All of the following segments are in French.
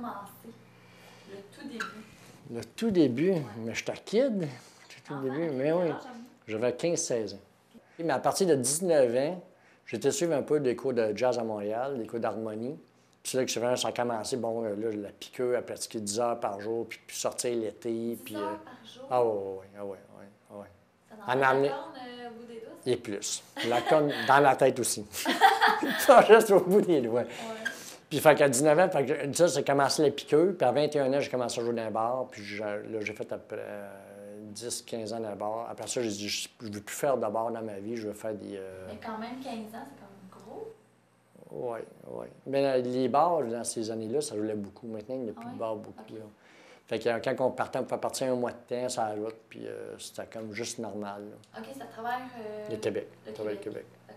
commencé? Le tout début? Le tout début, mais j'étais kid. Tout début, mais oui. J'avais 15-16 ans. Mais à partir de 19 ans, j'étais suivre un peu des cours de jazz à Montréal, des cours d'harmonie. Puis c'est là que ça a commencé, bon, là, la piqûre, à pratiquer 10 heures par jour, puis sortir l'été. 10 heures par jour? Ah oui, ah oui, ah oui. Ça en amené... la corne au bout des doigts? Et plus. La corne dans la tête aussi. Pas juste au bout des doigts. Ouais. Puis fait qu'à 19 ans, ça, c'est commencé la piqûre. Puis à 21 ans, j'ai commencé à jouer dans un bar. Puis là, j'ai fait après 10-15 ans dans un bar. Après ça, j'ai dit, je ne veux plus faire de bar dans ma vie, je veux faire des... Mais quand même, 15 ans, c'est quand même gros. Oui, oui. Mais les bars, dans ces années-là, ça roulait beaucoup. Maintenant, il n'y a plus de bars beaucoup. Okay. Là. Fait que quand on partait, on pouvait partir un mois de temps sur la route, puis c'était comme juste normal. Là. OK, c'est à travers... Le Québec. À travers le Québec. OK.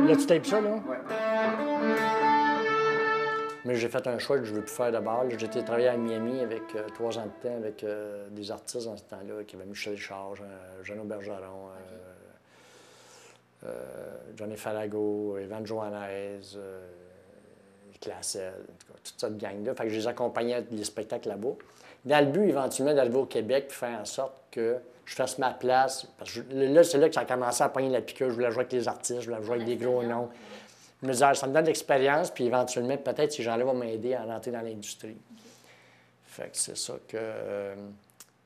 Là, tu tapes ça, là? Oui. Mais j'ai fait un choix que je ne veux plus faire de bar. J'ai été travailler à Miami avec 3 ans de temps avec des artistes dans ce temps-là, qui avaient Michel Charge, Jeannot Bergeron, Johnny Falago, Evan Johannes, Classel, en tout cas, toute cette gang-là. Fait que je les accompagnais à des spectacles là-bas. Dans le but, éventuellement, d'arriver au Québec et faire en sorte que je fasse ma place. Parce que là, c'est là que ça a commencé à pogner la piqûre. Je voulais jouer avec les artistes, je voulais jouer avec des gros noms. Je me disais, ça me donne de l'expérience, puis éventuellement, peut-être, ces gens-là vont m'aider à rentrer dans l'industrie. Okay. Fait que c'est ça que...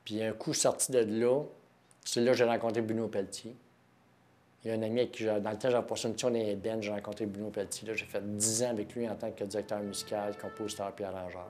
puis un coup sorti de là, c'est là que j'ai rencontré Bruno Pelletier. Il y a un ami avec qui, dans le temps, j'avais passé une mission dans Eden, j'ai rencontré Bruno Pelletier. Là, j'ai fait 10 ans avec lui en tant que directeur musical, compositeur puis arrangeur.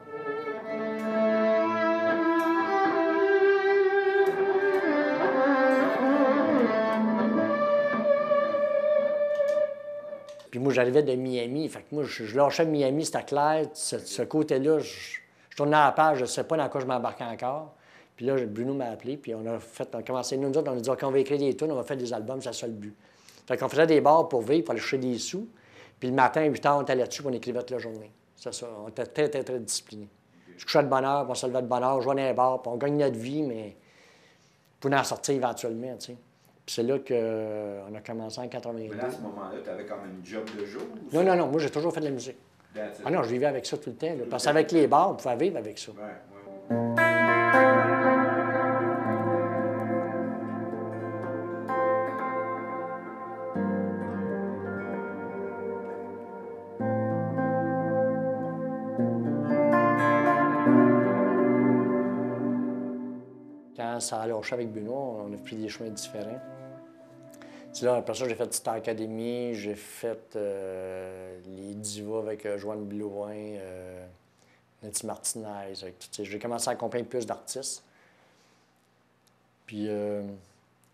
Puis moi, j'arrivais de Miami. Fait que moi, je lâchais Miami, c'était clair. Ce côté-là, je tournais à la page, je ne sais pas dans quoi je m'embarquais encore. Puis là, Bruno m'a appelé, puis on a commencé, nous autres, on a dit, OK, on va écrire des tunes, on va faire des albums, c'est ça le but. Fait qu'on faisait des bars pour vivre, pour aller chercher des sous. Puis le matin, à 8 h, on était là-dessus, puis on écrivait toute la journée. C'est ça, on était très, très, très disciplinés. Je couchais de bonne heure, puis on se levait de bonne heure, on jouait dans les bars, puis on gagnait notre vie, mais pour en sortir éventuellement, tu sais. Puis c'est là qu'on a commencé en 82. Mais là, à ce moment-là, tu avais comme une job de jour? Non, non, non. Moi, j'ai toujours fait de la musique. Ah non, je vivais avec ça tout le temps. Là, parce qu'avec les bars, on pouvait vivre avec ça. Ouais. Quand ça a lâché avec Bruno, on a pris des chemins différents. C'est là, après ça, j'ai fait Star Academy, j'ai fait les divas avec Joanne Blouin, Nancy Martinez, avec tout ça. J'ai commencé à accompagner plus d'artistes. Puis,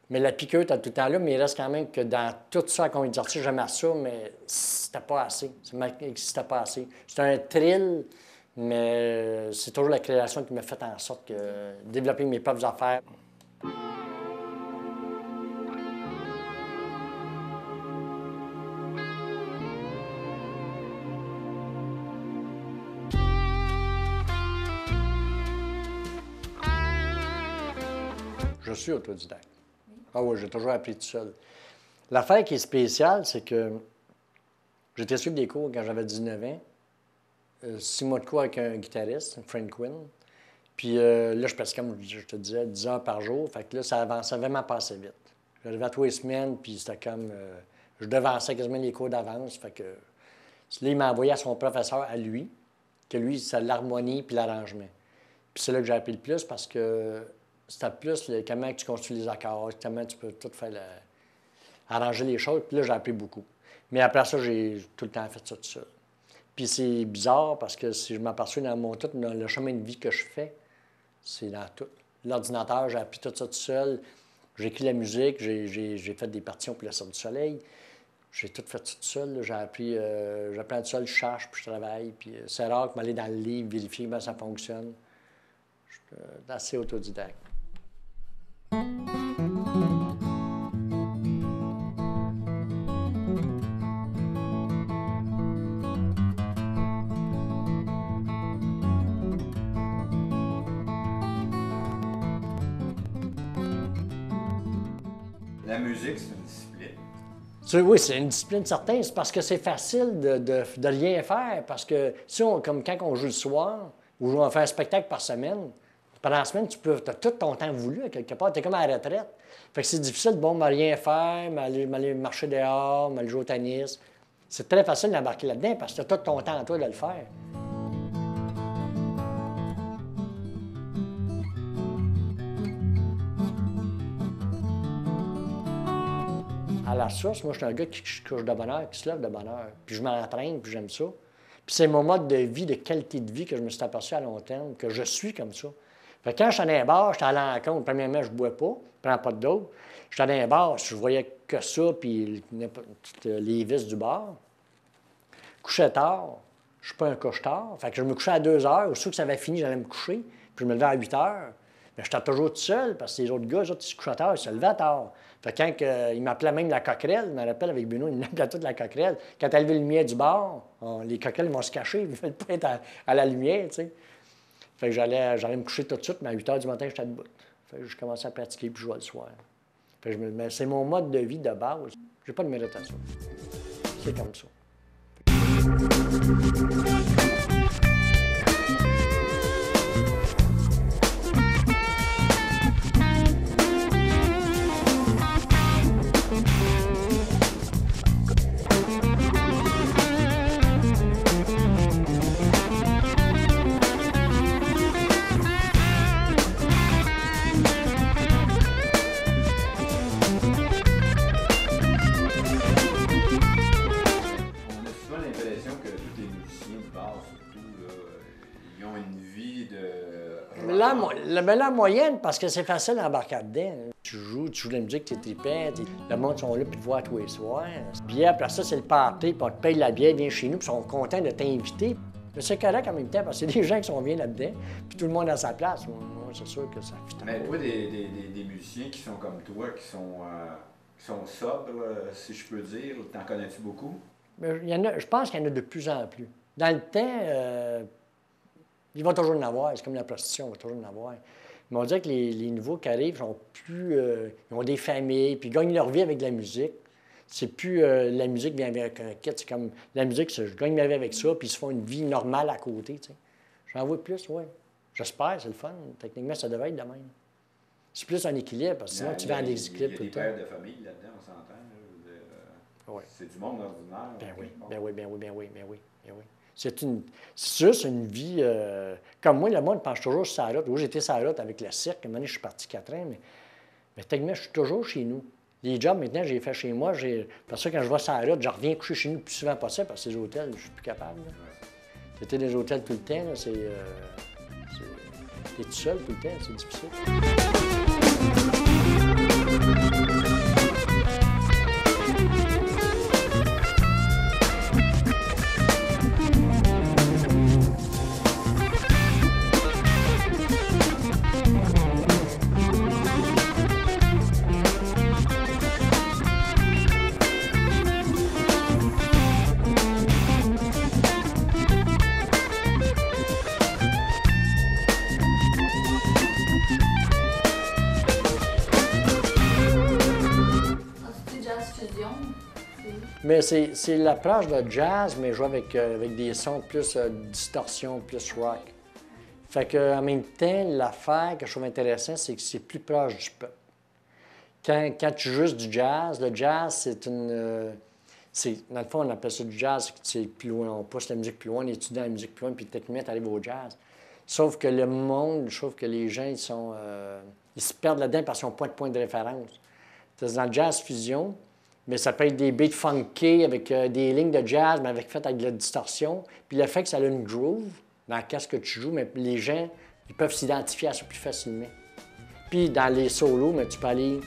mais la piqûre, t'as tout le temps là, mais il reste quand même que dans tout ça, quand on dit artistes, j'aimais ça, mais c'était pas assez. C'était pas assez. C'était un thrill, mais c'est toujours la création qui m'a fait en sorte que développer mes propres affaires. Je suis autodidacte. Ah oui, j'ai toujours appris tout seul. L'affaire qui est spéciale, c'est que j'étais suivre des cours quand j'avais 19 ans. 6 mois de cours avec un guitariste, Frank Quinn. Puis là, je passais, comme je te disais, 10 heures par jour. Fait que là, ça avançait vraiment pas assez vite. J'arrivais à 3 semaines, puis c'était comme... je devançais quasiment les cours d'avance. Fait que là, il m'a envoyé à son professeur, à lui, que lui, c'est l'harmonie puis l'arrangement. Puis c'est là que j'ai appris le plus, parce que c'était plus comment tu construis les accords, comment tu peux tout faire, arranger les choses. Puis là, j'ai appris beaucoup. Mais après ça, j'ai tout le temps fait ça tout seul. Puis c'est bizarre parce que si je m'aperçois dans le chemin de vie que je fais, c'est dans tout. L'ordinateur, j'ai appris tout ça tout seul. J'ai écrit la musique, j'ai fait des partitions pour le Cirque du Soleil. J'ai tout fait ça tout seul. J'ai appris tout seul, je cherche, puis je travaille. Puis c'est rare que m'aller dans le livre, vérifier comment ça fonctionne. Je suis assez autodidacte. La musique, c'est une discipline. Oui, c'est une discipline certaine. C'est parce que c'est facile de rien faire. Parce que si comme quand on joue le soir, ou on fait un spectacle par semaine, pendant la semaine, tu as tout ton temps voulu, à quelque part. Tu es comme à la retraite. Fait que c'est difficile, bon, de rien faire, m'aller marcher dehors, m'aller jouer au tennis. C'est très facile d'embarquer là-dedans parce que tu as tout ton temps à toi de le faire. À la source, moi, je suis un gars qui couche de bonne heure, qui se lève de bonne heure. Puis je m'entraîne, puis j'aime ça. Puis c'est mon mode de vie, de qualité de vie que je me suis aperçu à long terme, que je suis comme ça. Fait que quand je suis dans un bar, je suis à l'encontre. Premièrement, je ne bois pas, je ne prends pas d'eau. Je suis dans un bar, je voyais que ça, puis les vices du bar. Couchais tard, je ne suis pas un couche-tard. Fait que je me couchais à 2 heures. Aussitôt que ça avait fini, j'allais me coucher. Puis je me levais à 8 heures. Mais j'étais toujours tout seul, parce que les autres gars, eux autres, ils se couchaient tard, ils se levaient tard. Fait que quand ils m'appelaient même la coquerelle, je me rappelle avec Bruno, ils m'appelaient toute la coquerelle. Quand elle levait le lumière du bar, les coquerelles vont se cacher, ils ne veulent pas être à la lumière, tu sais. Fait que j'allais me coucher tout de suite, mais à 8 heures du matin, j'étais debout. Fait que je commençais à pratiquer puis jouer le soir. Fait que mais c'est mon mode de vie de base. J'ai pas de méditation. C'est comme ça. La moyenne, parce que c'est facile d'embarquer dedans. Tu joues de la musique, tu es trippant, le monde sont là pour te voir tous les soirs. Bière, après ça, c'est le party, puis on te paye la bière, viens chez nous, puis ils sont contents de t'inviter. Mais c'est correct en même temps, parce que c'est des gens qui sont bien là-dedans, puis tout le monde a sa place. Moi, c'est sûr que ça fit. Mais toi, des musiciens qui sont comme toi, qui sont sobres, si je peux dire, t'en connais-tu beaucoup? Mais je pense qu'il y en a de plus en plus. Dans le temps, il va toujours en avoir, c'est comme la prostitution, il va toujours en avoir. Mais on dirait que les nouveaux qui arrivent sont plus... ils ont des familles, puis ils gagnent leur vie avec de la musique. C'est plus la musique vient avec un kit, c'est comme la musique, je gagne ma vie avec ça, puis ils se font une vie normale à côté, tu sais. J'en vois plus, oui. J'espère, c'est le fun. Techniquement, ça devrait être de même. C'est plus un équilibre, parce que sinon, tu vas en déséquilibre tout le temps. Il y a des pères de famille là-dedans, on s'entend. Ouais. C'est du monde ordinaire. Ben oui. C'est juste une vie... comme moi, le monde pense toujours sur la route. Oui, j'étais sur la route avec le cirque. À un moment donné, je suis parti 4 ans, mais techniquement, je suis toujours chez nous. Les jobs, maintenant, j'ai fait chez moi. Parce que quand je vais sur la route, je reviens coucher chez nous le plus souvent possible, parce que ces hôtels, je suis plus capable. C'était des hôtels tout le temps. T'es tout seul tout le temps, c'est difficile. Mais c'est l'approche de jazz, mais je joue avec des sons plus distorsion, plus rock. Fait qu'en même temps, l'affaire que je trouve intéressante, c'est que c'est plus proche du peuple. Quand tu joues du jazz, le jazz, c'est une... dans le fond, on appelle ça du jazz, c'est plus loin, on pousse la musique plus loin, on étudie la musique plus loin, puis techniquement, tu arrives au jazz. Sauf que le monde, je trouve que les gens, ils se perdent là-dedans parce qu'ils n'ont pas de point de référence. C'est dans le jazz fusion, mais ça peut être des beats funky avec des lignes de jazz, mais faites avec de la distorsion. Puis le fait que ça a une groove dans qu'est-ce que tu joues, mais les gens, ils peuvent s'identifier à ça plus facilement. Puis dans les solos, mais tu peux aller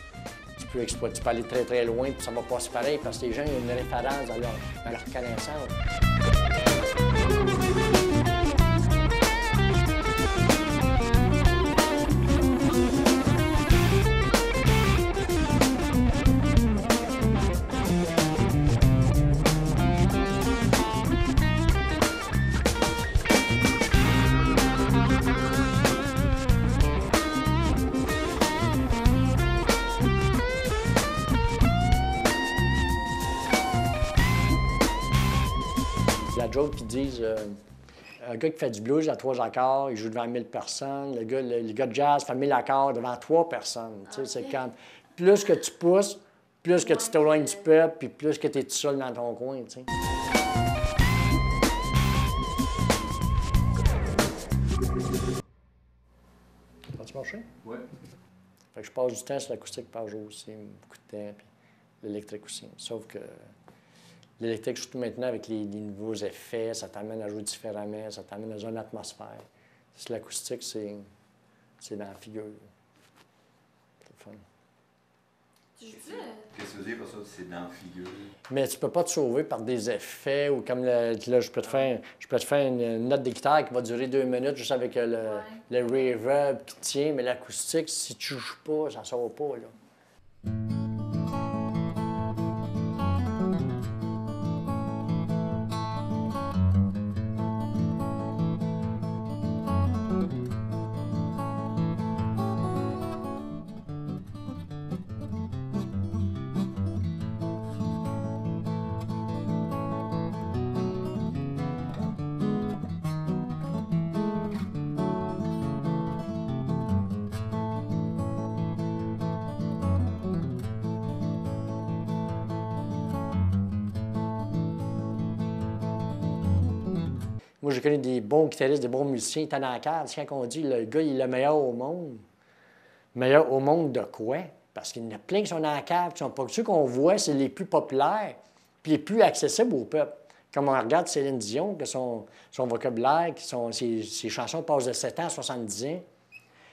très, très loin, puis ça va passer pareil, parce que les gens ont une référence dans leur connaissance. joke qui disent un gars qui fait du blues à 3 accords, il joue devant 1000 personnes. Le gars de jazz fait 1000 accords devant 3 personnes. Tu sais, c'est comme plus que tu pousses, plus que tu t'éloignes du peuple, puis plus que tu es tout seul dans ton coin. Tu sais. Vas-tu marcher? Oui. Fait que je passe du temps sur l'acoustique par jour aussi, beaucoup de temps, puis l'électrique aussi. Sauf que l'électrique, surtout maintenant avec les nouveaux effets, ça t'amène à jouer différemment, ça t'amène dans une atmosphère. Si l'acoustique, c'est dans la figure. C'est le fun. Qu'est-ce que tu veux dire par ça, c'est dans la figure? Mais tu peux pas te sauver par des effets ou comme là, je peux te faire une note de guitare qui va durer 2 minutes juste avec le reverb qui tient, mais l'acoustique, si tu joues pas, ça sort pas, là. Moi, j'ai connu des bons guitaristes, des bons musiciens. Ils étaient dans la cave. Quand on dit le gars, il est le meilleur au monde. Meilleur au monde de quoi? Parce qu'il y en a plein qui sont dans la cave, qui sont pas. Ceux qu'on voit, c'est les plus populaires, puis les plus accessibles au peuple. Comme on regarde Céline Dion, que son vocabulaire, ses chansons passent de 7 ans à 70 ans.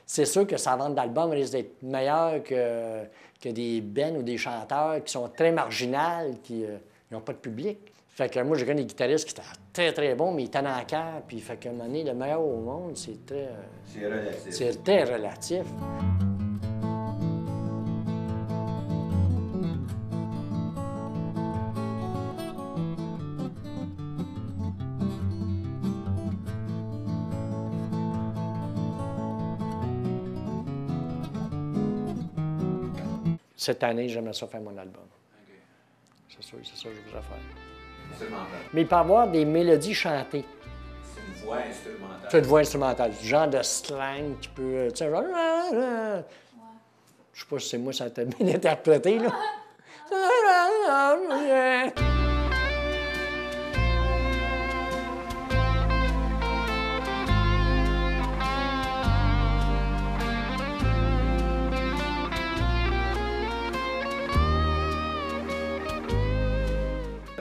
C'est sûr que sa vente d'albums risque d'être meilleure que des bands ou des chanteurs qui sont très marginales, qui n'ont pas de public. Fait que moi, j'ai connu des guitaristes qui étaient très, très bons, mais ils étaient dans la cave. Puis, fait qu'à un moment donné, le meilleur au monde, c'est très... C'est relatif. C'est très relatif. Cette année, j'aimerais ça faire mon album. Okay. C'est ça que je voudrais faire. Instrumental. Mais il peut y avoir des mélodies chantées. C'est une voix instrumentale. C'est une voix instrumentale, du genre de slang qui peut, tu sais, genre... Je sais pas si c'est moi, ça t'a bien interprété, là.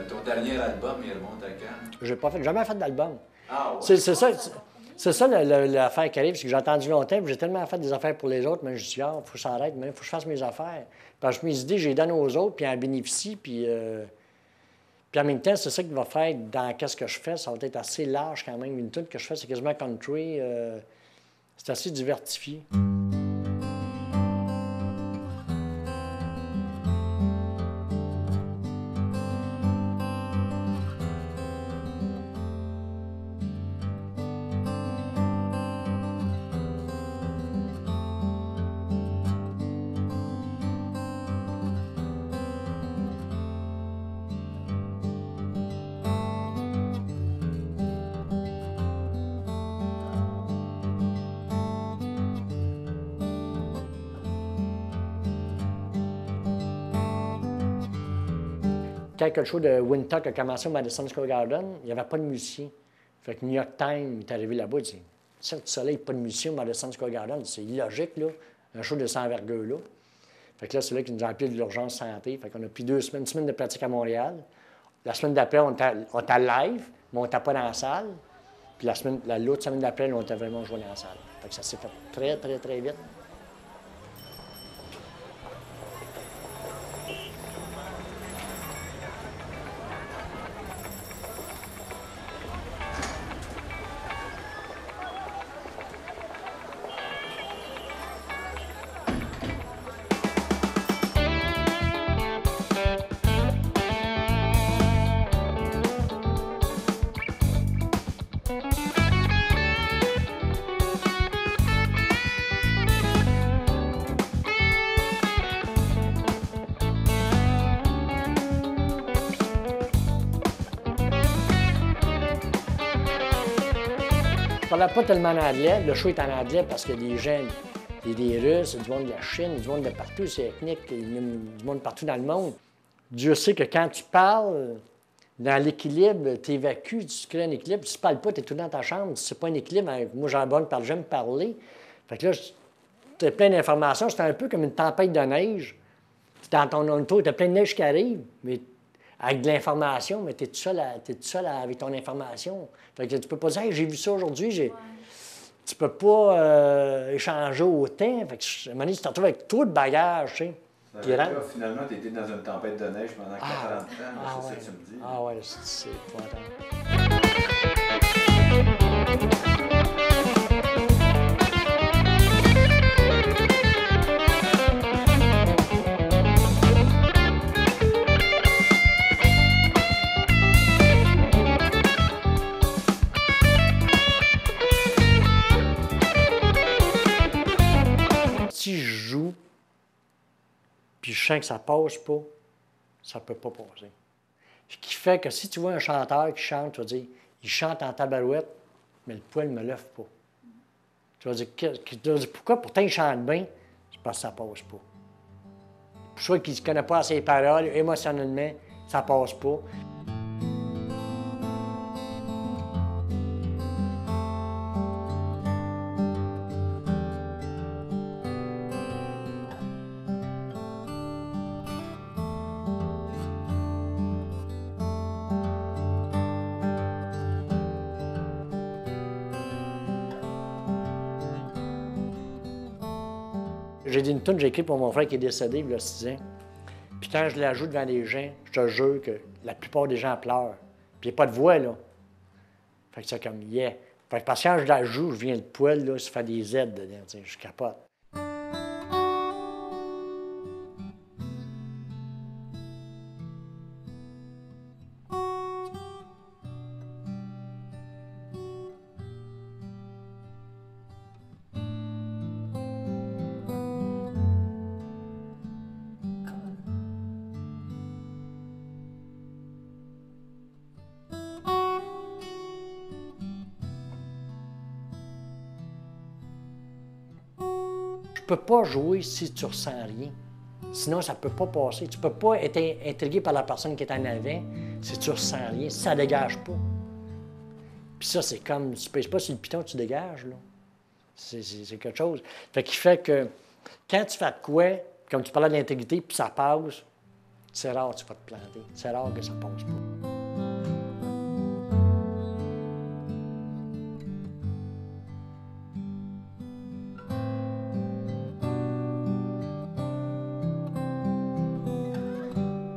Ton dernier album, il remonte à quand? J'ai pas jamais fait d'album. Ah ouais. C'est ça l'affaire qui arrive, c'est que j'ai entendu longtemps, puis j'ai tellement fait des affaires pour les autres, mais je me suis dit, il faut que ça arrête, mais il faut que je fasse mes affaires. Parce que mes idées, je les donne aux autres, puis ils en bénéficient, puis en même temps, c'est ça qui va faire dans qu'est-ce que je fais, ça va être assez large quand même. Une tune que je fais, c'est quasiment country, c'est assez diversifié. Quand le show de Wintuck a commencé au Madison Square Garden, il n'y avait pas de musicien. Fait que New York Times est arrivé là-bas et dit « Cirque du Soleil, pas de musicien au Madison Square Garden. C'est illogique, là, un show de cette envergure-là. » Fait que là, c'est là qu'ils nous ont appelé de l'urgence santé. Fait qu'on a pris une semaine de pratique à Montréal. La semaine d'après, on était live, mais on n'était pas dans la salle. Puis l'autre semaine d'après, on était vraiment joué dans la salle. Fait que ça s'est fait très, très, très vite. parlais pas tellement en anglais. Le show est en anglais parce qu'il y a des gens, il y a des Russes, du monde de la Chine, du monde de partout, c'est ethnique, il y a du monde partout dans le monde. Dieu sait que quand tu parles, dans l'équilibre, tu évacues, tu crées un équilibre, tu ne parles pas, tu es tout dans ta chambre, c'est pas un équilibre. Moi, j'aime parler. Fait que là, tu as plein d'informations, c'est un peu comme une tempête de neige. Tu es dans ton auto, tu as plein de neige qui arrive, mais avec de l'information, mais tu es tout seul, avec ton information. Fait que tu peux pas dire hey, j'ai vu ça aujourd'hui, tu peux pas échanger autant. Fait que, à un moment donné, tu te retrouves avec trop de bagages, tu sais. Là, finalement, tu étais dans une tempête de neige pendant 40 ans, c'est ça que tu me dis. Ah ouais, c'est épouvantable. Si je joue, puis je sens que ça passe pas, ça peut pas passer. Ce qui fait que si tu vois un chanteur qui chante, tu vas dire, il chante en tabarouette, mais le poil ne me lève pas. Tu vas dire, pourquoi? Pourtant, il chante bien, c'est parce que ça passe pas. Pour ceux qui ne connaissent pas ses paroles, émotionnellement, ça passe pas. J'ai dit une tune que j'ai écrite pour mon frère qui est décédé il y a 6 ans. Puis quand je la joue devant les gens, je te jure que la plupart des gens pleurent. Puis il n'y a pas de voix, là. Fait que c'est comme, yeah. Fait que parce que quand je la joue, je viens le poil, là, ça fait des Z dedans, tu sais, je capote. Tu ne peux pas jouer si tu ne ressens rien. Sinon, ça ne peut pas passer. Tu ne peux pas être intrigué par la personne qui est en avant si tu ne ressens rien, si ça ne dégage pas. Puis ça, c'est comme, tu ne pèses pas sur le piton, tu dégages, là. C'est quelque chose. Fait qu'il fait que quand tu fais de quoi, comme tu parlais de l'intégrité, puis ça passe, c'est rare que tu vas te planter. C'est rare que ça passe pas.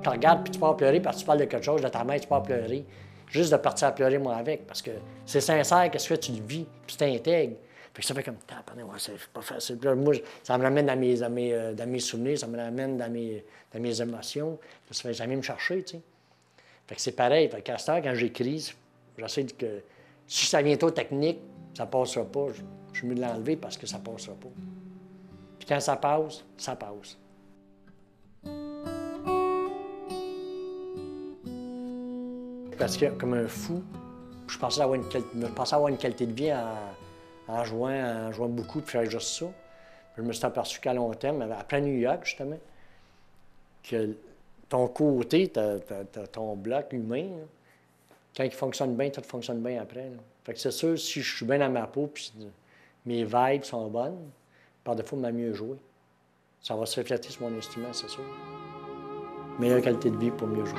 Tu regardes puis tu pars pleurer parce que tu parles de quelque chose, de ta mère, tu pars pleurer. Juste de partir à pleurer, moi, avec, parce que c'est sincère, qu'est-ce que tu le vis, puis tu t'intègres. Fait que ça fait comme, ouais, c'est pas facile. Puis là, moi, ça me ramène dans mes souvenirs, ça me ramène dans mes émotions. Ça vient me chercher, tu sais. Fait que c'est pareil. Fait qu'à cette heure, quand j'écris, j'essaie que si ça vient trop technique, ça ne passera pas. Je suis mieux de l'enlever parce que ça ne passera pas. Puis quand ça passe, ça passe. Parce que, comme un fou, je pensais avoir une qualité de vie en jouant beaucoup, puis faire juste ça. Puis je me suis aperçu qu'à long terme, après New York, justement, que ton côté, ton bloc humain, là, quand il fonctionne bien, tout fonctionne bien après. Là. Fait que c'est sûr, si je suis bien dans ma peau, puis mes vibes sont bonnes, par défaut, m'a mieux jouer. Ça va se refléter sur mon instrument, c'est sûr. Meilleure qualité de vie pour mieux jouer.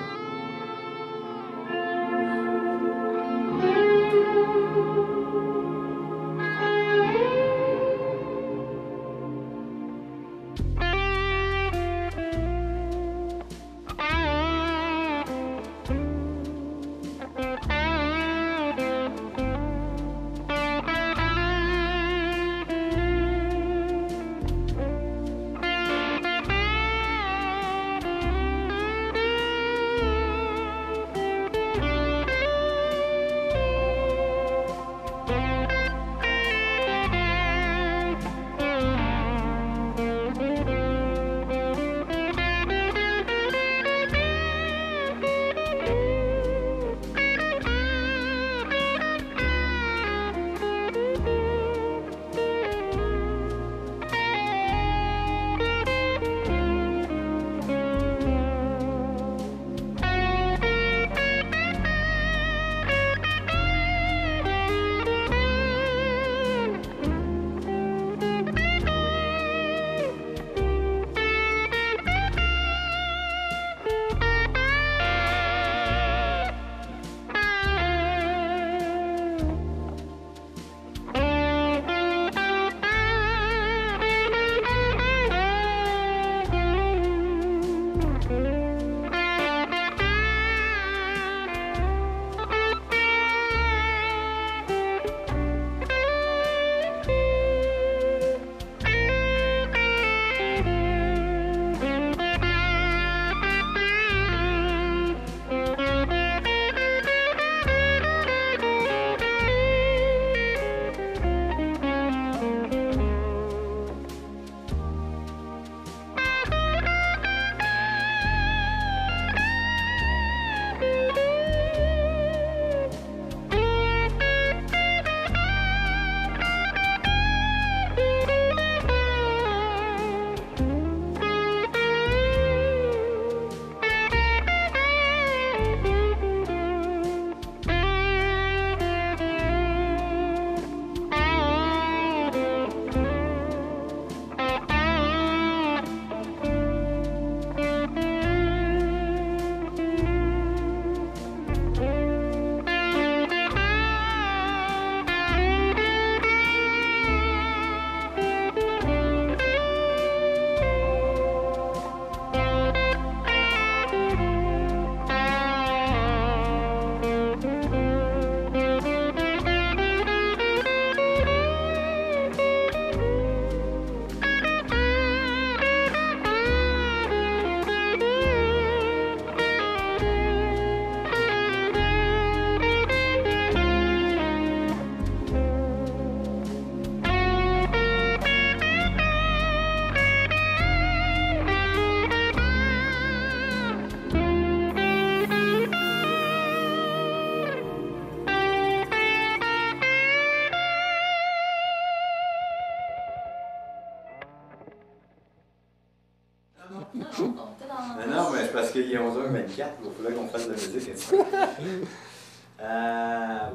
Non, on était dans... Non, mais c'est parce qu'il est 11h24, il faudrait qu'on fasse de la musique.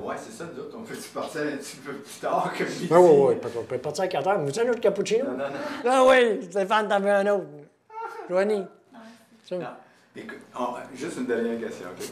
Ouais, c'est ça, nous autres. On peut-tu partir un petit peu plus tard que midi? Oui. On peut partir à 4 heures. Vous avez un autre cappuccino? Non. Ah oui, Stéphane, t'en veux un autre. Joanie. Non. Écoute, juste une dernière question, OK?